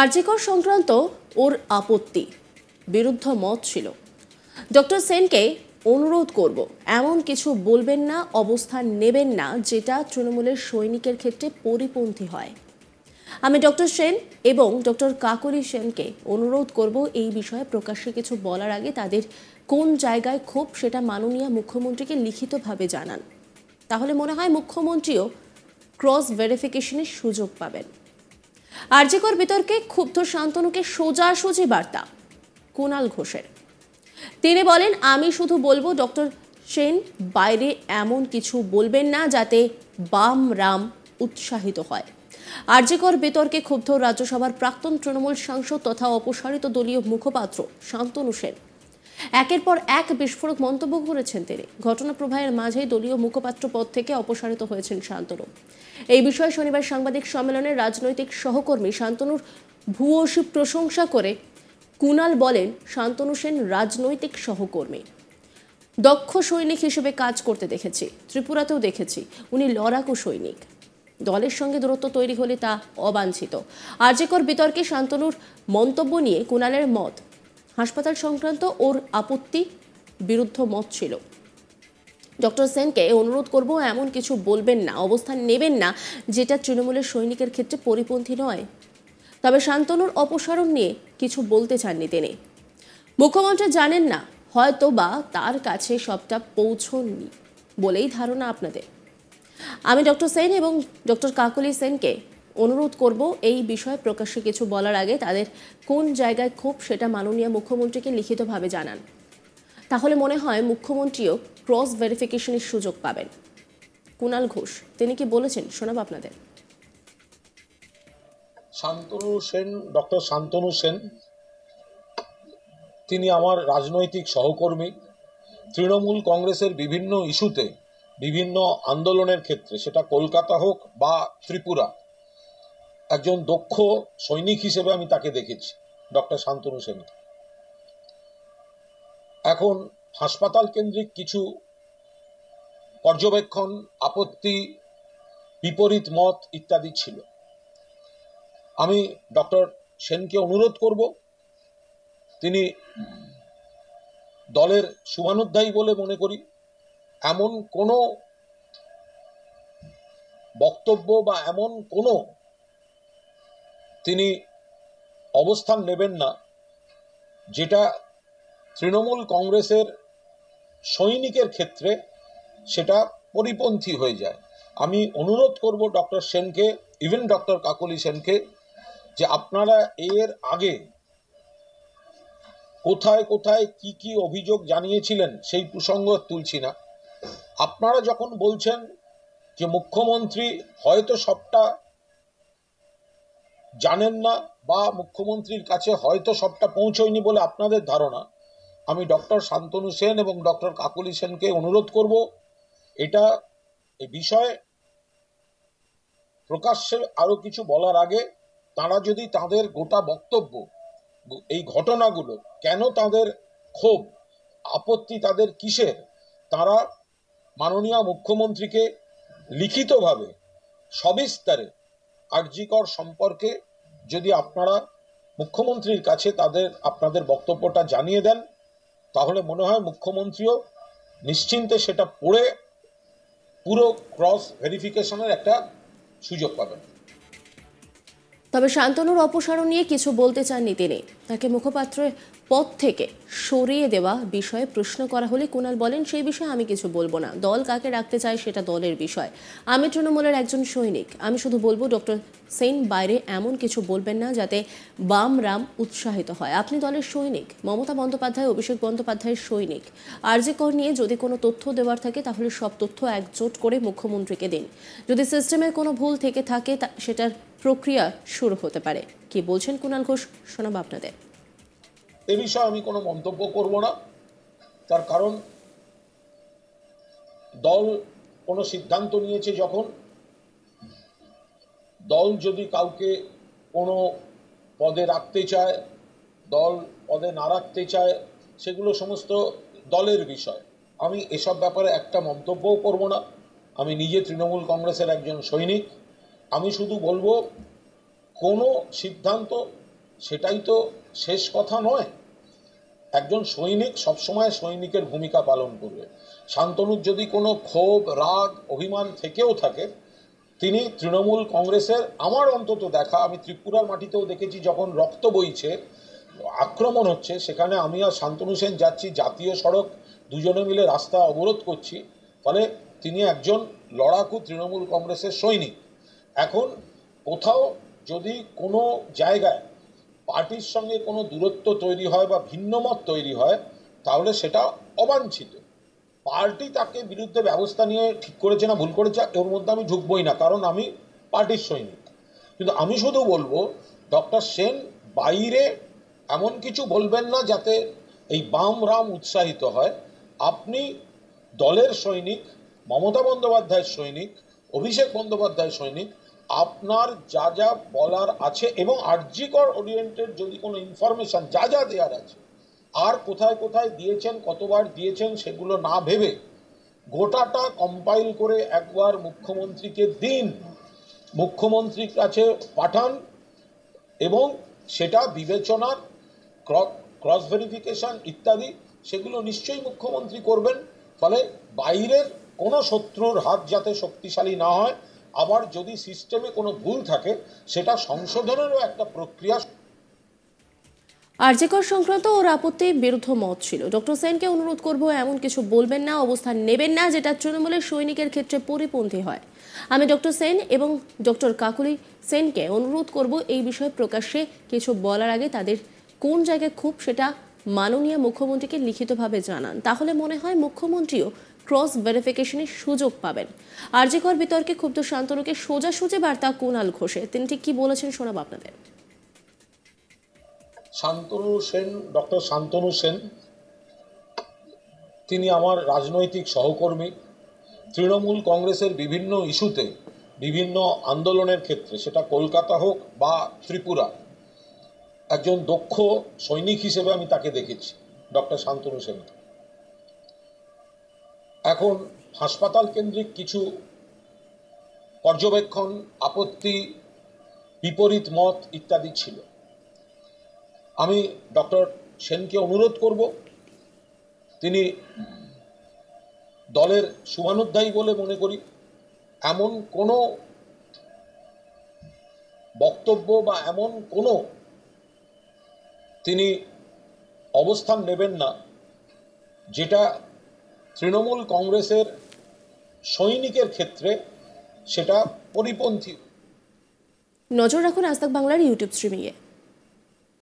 আরজিকর সংক্রান্ত ওর আপত্তি বিরুদ্ধ মত ছিল। ডক্টর সেনকে অনুরোধ করব এমন কিছু বলবেন না, অবস্থান নেবেন না যেটা তৃণমূলের সৈনিকের ক্ষেত্রে পরিপন্থী হয়। আমি ডক্টর সেন এবং ডক্টর কাকলি সেনকে অনুরোধ করব এই বিষয়ে প্রকাশ্যে কিছু বলার আগে তাদের কোন জায়গায় ক্ষোভ সেটা মাননীয় মুখ্যমন্ত্রীকে লিখিতভাবে জানান। তাহলে মনে হয় মুখ্যমন্ত্রীও ক্রস ভেরিফিকেশনের সুযোগ পাবেন। আরজিকর বিতর্কে ক্ষুব্ধ শান্তনুকে সোজাসুজি বার্তা কুণাল ঘোষের। তিনি বলেন, আমি শুধু বলবো ডক্টর সেন বাইরে এমন কিছু বলবেন না যাতে বাম রাম উৎসাহিত হয়। আরজিকর বিতর্কে ক্ষুব্ধ রাজ্যসভার প্রাক্তন তৃণমূল সাংসদ তথা অপসারিত দলীয় মুখপাত্র শান্তনু সেন একের পর এক বিস্ফোরক মন্তব্য করেছেন তিনি। ঘটনা প্রবাহের মাঝেই দলীয় মুখপাত্র পদ থেকে অপসারিত হয়েছেন শান্তনু। এই বিষয়ে শনিবার সাংবাদিক সম্মেলনে রাজনৈতিক সহকর্মী শান্তনুর ভূয়সী প্রশংসা করে কুণাল বলেন, শান্তনু সেন রাজনৈতিক সহকর্মী, দক্ষ সৈনিক হিসেবে কাজ করতে দেখেছি, ত্রিপুরাতেও দেখেছি। উনি লড়াকু সৈনিক। দলের সঙ্গে দূরত্ব তৈরি হলে তা অবাঞ্ছিত। আরজিকর বিতর্কে শান্তনুর মন্তব্য নিয়ে কুণালের মত, হাসপাতাল সংক্রান্ত ওর আপত্তি বিরুদ্ধ মত ছিল। ডক্টর সেনকে অনুরোধ করব এমন কিছু বলবেন না, অবস্থান নেবেন না যেটা তৃণমূলের সৈনিকের ক্ষেত্রে পরিপন্থী নয়। তবে শান্তনুর অপসারণ নিয়ে কিছু বলতে চাননি তিনি। মুখ্যমন্ত্রী জানেন না, হয়তো বা তার কাছে সবটা পৌঁছননি বলেই ধারণা আপনাদের। আমি ডক্টর সেন এবং ডক্টর কাকলি সেনকে অনুরোধ করব এই বিষয়ে প্রকাশ্যে কিছু বলার আগে তাদের কোন জায়গায় ক্ষোভ সেটা মাননীয় মুখ্যমন্ত্রীকে লিখিতভাবে জানান। তাহলে মনে হয় মুখ্যমন্ত্রীও ক্রস ভেরিফিকেশনের সুযোগ পাবেন। কুণাল ঘোষ তিনি কি বলেছেন শোনাব আপনাদের। ডক্টর শান্তনু সেন তিনি আমার রাজনৈতিক সহকর্মী। তৃণমূল কংগ্রেসের বিভিন্ন ইস্যুতে, বিভিন্ন আন্দোলনের ক্ষেত্রে, সেটা কলকাতা হোক বা ত্রিপুরা, একজন দক্ষ সৈনিক হিসেবে আমি তাকে দেখেছি, ডক্টর শান্তনু সেনকে। এখন হাসপাতাল কেন্দ্রিক কিছু পর্যবেক্ষণ, আপত্তি, বিপরীত মত ইত্যাদি ছিল। আমি ডক্টর সেনকে অনুরোধ করব, তিনি দলের শুভানুধ্যায়ী বলে মনে করি, এমন কোনো বক্তব্য বা এমন কোনো তিনি অবস্থান নেবেন না যেটা তৃণমূল কংগ্রেসের সৈনিকের ক্ষেত্রে সেটা পরিপন্থী হয়ে যায়। আমি অনুরোধ করব ডক্টর সেনকে, ইভেন ডক্টর কাকলি সেনকে, যে আপনারা এর আগে কোথায় কোথায় কি কি অভিযোগ জানিয়েছিলেন সেই প্রসঙ্গ তুলছি না। আপনারা যখন বলছেন যে মুখ্যমন্ত্রী হয়তো সবটা জানেন না বা মুখ্যমন্ত্রীর কাছে হয়তো সবটা পৌঁছয়নি বলে আপনাদের ধারণা, আমি ডক্টর শান্তনু সেন এবং ডক্টর কাকলি সেনকে অনুরোধ করব, এটা এই বিষয়ে প্রকাশ্যে আরো কিছু বলার আগে তারা যদি তাদের গোটা বক্তব্য, এই ঘটনাগুলো কেন তাদের ক্ষোভ, আপত্তি তাদের কিসের, তারা মাননীয় মুখ্যমন্ত্রীকে লিখিতভাবে সবিস্তারে আরজিকর সম্পর্কে যদি আপনারা মুখ্যমন্ত্রীর কাছে আপনাদের বক্তব্যটা জানিয়ে দেন, তাহলে মনে হয় মুখ্যমন্ত্রীও নিশ্চিন্তে সেটা পড়ে পুরো ক্রস ভেরিফিকেশনের একটা সুযোগ পাবেন। তবে শান্তনুর অপসারণ নিয়ে কিছু বলতে চাননি তিনি। তাকে মুখপাত্রের পদ থেকে সরিয়ে দেওয়া বিষয়ে প্রশ্ন করা হলে কুণাল বলেন, সেই বিষয়ে আমি কিছু বলবো না, দল কাকে রাখতে চায় সেটা দলের বিষয়। আমি তৃণমূলের একজন সৈনিক, আমি শুধু বলবো ডক্টর সেন বাইরে এমন কিছু বলবেন না যাতে বাম রাম উৎসাহিত হয়। আপনি দলের সৈনিক, মমতা বন্দ্যোপাধ্যায়, অভিষেক বন্দ্যোপাধ্যায়ের সৈনিক। আরজিকর নিয়ে যদি কোনো তথ্য দেওয়ার থাকে তাহলে সব তথ্য একজোট করে মুখ্যমন্ত্রীকে দিন। যদি সিস্টেমের কোনো ভুল থেকে থাকে সেটার প্রক্রিয়া শুরু হতে পারে। কি বলছেন কুণাল ঘোষ শোনাবো আপনাদের। এ বিষয়ে আমি কোনো মন্তব্য করব না, তার কারণ দল কোনো সিদ্ধান্ত নিয়েছে, যখন দল যদি কাউকে কোনো পদে রাখতে চায়, দল পদে না রাখতে চায়, সেগুলো সমস্ত দলের বিষয়। আমি এসব ব্যাপারে একটা মন্তব্যও করব না। আমি নিজে তৃণমূল কংগ্রেসের একজন সৈনিক। আমি শুধু বলবো, কোনো সিদ্ধান্ত সেটাই তো শেষ কথা নয়। একজন সৈনিক সবসময় সৈনিকের ভূমিকা পালন করবে। শান্তনুর যদি কোনো ক্ষোভ, রাগ, অভিমান থেকেও থাকে, তিনি তৃণমূল কংগ্রেসের, আমার অন্তত দেখা, আমি ত্রিপুরার মাটিতেও দেখেছি যখন রক্ত বইছে, আক্রমণ হচ্ছে, সেখানে আমি আর শান্তনু সেন যাচ্ছি জাতীয় সড়ক, দুজনে মিলে রাস্তা অবরোধ করছি। ফলে তিনি একজন লড়াকু তৃণমূল কংগ্রেসের সৈনিক। এখন কোথাও যদি কোনো জায়গায় পার্টির সঙ্গে কোনো দূরত্ব তৈরি হয় বা ভিন্নমত তৈরি হয়, তাহলে সেটা অবাঞ্ছিত। পার্টি তাকে বিরুদ্ধে ব্যবস্থা নিয়ে ঠিক করেছে না ভুল করেছে ওর মধ্যে আমি ঢুকবই না, কারণ আমি পার্টির সৈনিক। কিন্তু আমি শুধু বলবো, ডক্টর সেন বাইরে এমন কিছু বলবেন না যাতে এই বাম রাম উৎসাহিত হয়। আপনি দলের সৈনিক, মমতা বন্দ্যোপাধ্যায়ের সৈনিক, অভিষেক বন্দ্যোপাধ্যায়ের সৈনিক, আপনার যা যা বলার আছে এবং আরজিকর ওরিয়েন্টেড যদি কোনো ইনফরমেশন যা যা দেওয়ার আছে, আর কোথায় কোথায় দিয়েছেন, কতবার দিয়েছেন, সেগুলো না ভেবে গোটাটা কম্পাইল করে একবার মুখ্যমন্ত্রীকে দিন, মুখ্যমন্ত্রীর কাছে পাঠান এবং সেটা বিবেচনার ক্রস ভেরিফিকেশন ইত্যাদি সেগুলো নিশ্চয়ই মুখ্যমন্ত্রী করবেন। ফলে বাইরের কোনো শত্রুর হাত যাতে শক্তিশালী না হয়, আবার যদি সিস্টেমে কোনো ভুল থাকে সেটা সংশোধনেরও একটা প্রক্রিয়া। আরজিকর সংক্রান্ত ওর আপত্তি বিরুদ্ধ মত ছিল। ডক্টর সেনকে অনুরোধ করব এমন কিছু বলবেন না, অবস্থান নেবেন না যেটা তৃণমূলের সৈনিকের ক্ষেত্রে পরিপন্থী হয়। আমি ডক্টর সেন এবং ডক্টর কাকুলি সেনকে অনুরোধ করব এই বিষয়ে প্রকাশ্যে কিছু বলার আগে তাদের কোন জায়গায় খুব সেটা মাননীয় মুখ্যমন্ত্রীকে লিখিতভাবে জানান। তাহলে মনে হয় মুখ্যমন্ত্রীও ক্রস ভেরিফিকেশনের সুযোগ পাবেন। আরজিকর বিতর্কে ক্ষুব্ধ শান্তনুকে সোজাসুজি বার্তা কুণাল ঘোষে। তিনি ঠিক কি বলেছেন শোনাব আপনাদের। শান্তনু সেন, ডক্টর শান্তনু সেন, তিনি আমার রাজনৈতিক সহকর্মী। তৃণমূল কংগ্রেসের বিভিন্ন ইস্যুতে, বিভিন্ন আন্দোলনের ক্ষেত্রে, সেটা কলকাতা হোক বা ত্রিপুরা, একজন দক্ষ সৈনিক হিসেবে আমি তাকে দেখেছি, ডক্টর শান্তনু সেনকে। এখন হাসপাতাল কেন্দ্রিক কিছু পর্যবেক্ষণ, আপত্তি, বিপরীত মত ইত্যাদি ছিল। আমি ডক্টর সেনকে অনুরোধ করব, তিনি দলের শুভানুধ্যায়ী বলে মনে করি, এমন কোনো বক্তব্য বা এমন কোনো তিনি অবস্থান নেবেন না যেটা তৃণমূল কংগ্রেসের সৈনিকের ক্ষেত্রে সেটা পরিপন্থী। নজর রাখুন আজ তাক বাংলার ইউটিউব স্ট্রিমিংয়ে।